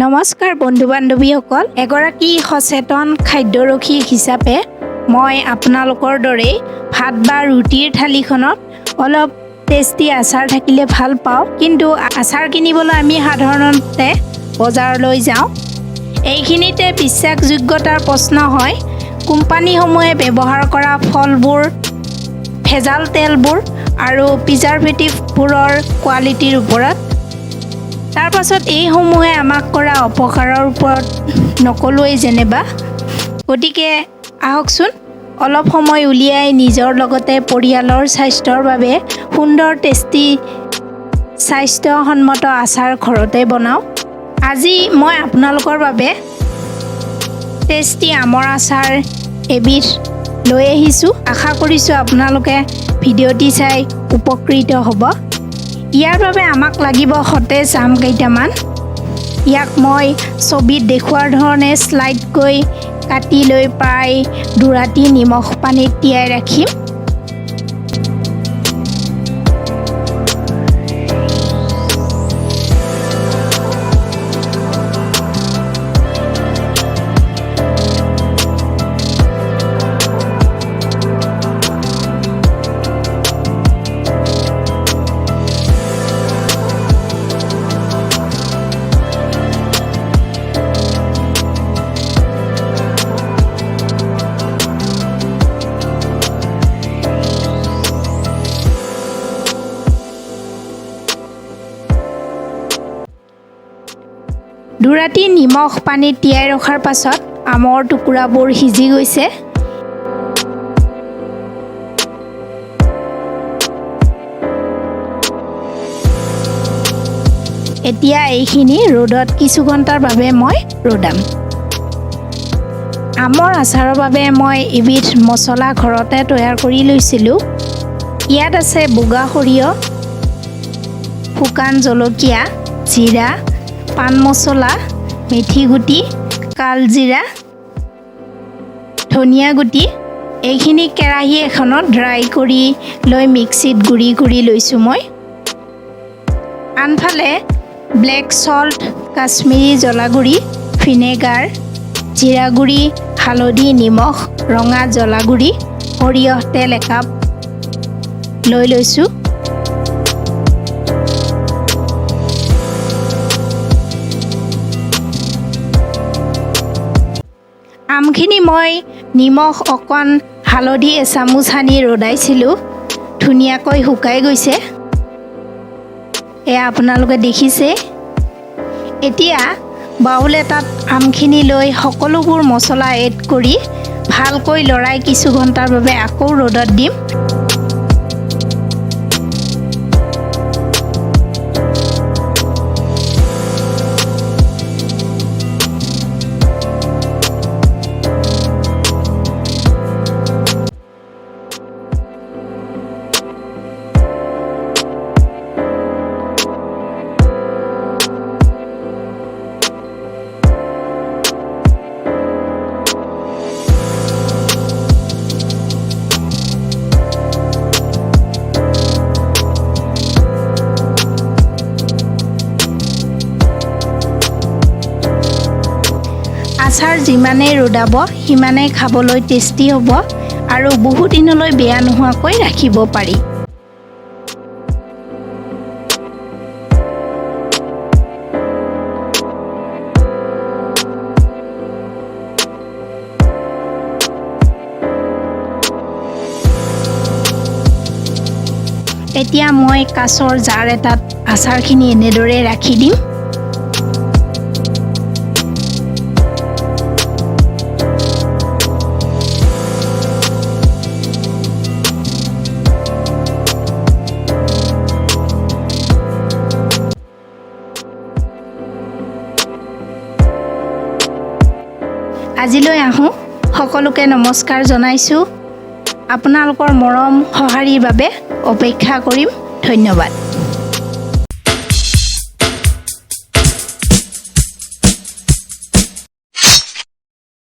নমস্কাৰ বন্ধু বান্ধৱীসকল, এগৰাকী সচেতন খাদ্যৰক্ষী হিচাপে মই আপোনালোকৰ দৰে ভাত বা ৰুটিৰ থালিখনত অলপ টেষ্টি আচাৰ থাকিলে ভাল পাওঁ। কিন্তু আচাৰ কিনিবলৈ আমি সাধাৰণতে বজাৰলৈ যাওঁ। এইখিনিতে বিশ্বাসযোগ্যতাৰ প্ৰশ্ন হয়। কোম্পানীসমূহে ব্যৱহাৰ কৰা ফলবোৰ, ভেজাল তেলবোৰ আৰু প্ৰিজাৰভেটিভবোৰৰ কোৱালিটিৰ ওপৰত। তাৰ পাছত এইসমূহে আমাক কৰা অপকাৰৰ ওপৰত নকলোৱেই যেনিবা। গতিকে আহকচোন অলপ সময় উলিয়াই নিজৰ লগতে পৰিয়ালৰ স্বাস্থ্যৰ বাবে সুন্দৰ টেষ্টি স্বাস্থ্যসন্মত আচাৰ ঘৰতে বনাওঁ। আজি মই আপোনালোকৰ বাবে টেষ্টি আমৰ আচাৰ এবিধ লৈ আহিছোঁ। আশা কৰিছোঁ আপোনালোকে ভিডিঅ'টি চাই উপকৃত হ'ব। ইয়াৰ বাবে আমাক লাগিব সতেজ আম কেইটামান। ইয়াক মই ছবিত দেখুওৱাৰ ধৰণে স্লাইডকৈ কাটি লৈ প্ৰায় 2 ৰাতি নিমখ পানীত তিয়াই ৰাখিম। দুৰাতি নিমখ পানীত তিয়াই ৰখাৰ পাছত আমৰ টুকুৰাবোৰ সিজি গৈছে। এতিয়া এইখিনি ৰ'দত কিছু ঘণ্টাৰ বাবে মই ৰ'দাম। আমৰ আচাৰৰ বাবে মই এবিধ মছলা ঘৰতে তৈয়াৰ কৰি লৈছিলোঁ। ইয়াত আছে বগা সৰিয়হ, শুকান জলকীয়া, জিৰা, পান মছলা, মেথি গুটি, কালজিৰা, ধনিয়া গুটি। এইখিনি কেৰাহী এখনত ড্ৰাই কৰি লৈ মিক্সিত গুড়ি কৰি লৈছোঁ মই। আনফালে ব্লেক সল্ট, কাশ্মীৰী জ্বলাগুড়ি, ভিনেগাৰ, জিৰা গুড়ি, হালধি, নিমখ, ৰঙা জ্বলাগুড়ি, সৰিয়হ তেল একাপ লৈ লৈছোঁ। আমখিনি মই নিমখ অকণ, হালধি এচামুচ সানি ৰ'দাইছিলোঁ। ধুনীয়াকৈ শুকাই গৈছে, এয়া আপোনালোকে দেখিছে। এতিয়া বাউল এটাত আমখিনি লৈ সকলোবোৰ মছলা এড কৰি ভালকৈ লৰাই কিছু ঘণ্টাৰ বাবে আকৌ ৰ'দত দিম। আচাৰ যিমানেই ৰ'দাব সিমানেই খাবলৈ টেষ্টি হ'ব আৰু বহু দিনলৈ বেয়া নোহোৱাকৈ ৰাখিব পাৰি। এতিয়া মই কাঁচৰ জাৰ এটাত আচাৰখিনি এনেদৰে ৰাখি দিম। আজিলৈ আহোঁ, সকলোকে নমস্কাৰ জনাইছোঁ। আপোনালোকৰ মৰম সঁহাৰিৰ বাবে অপেক্ষা কৰিম। ধন্যবাদ।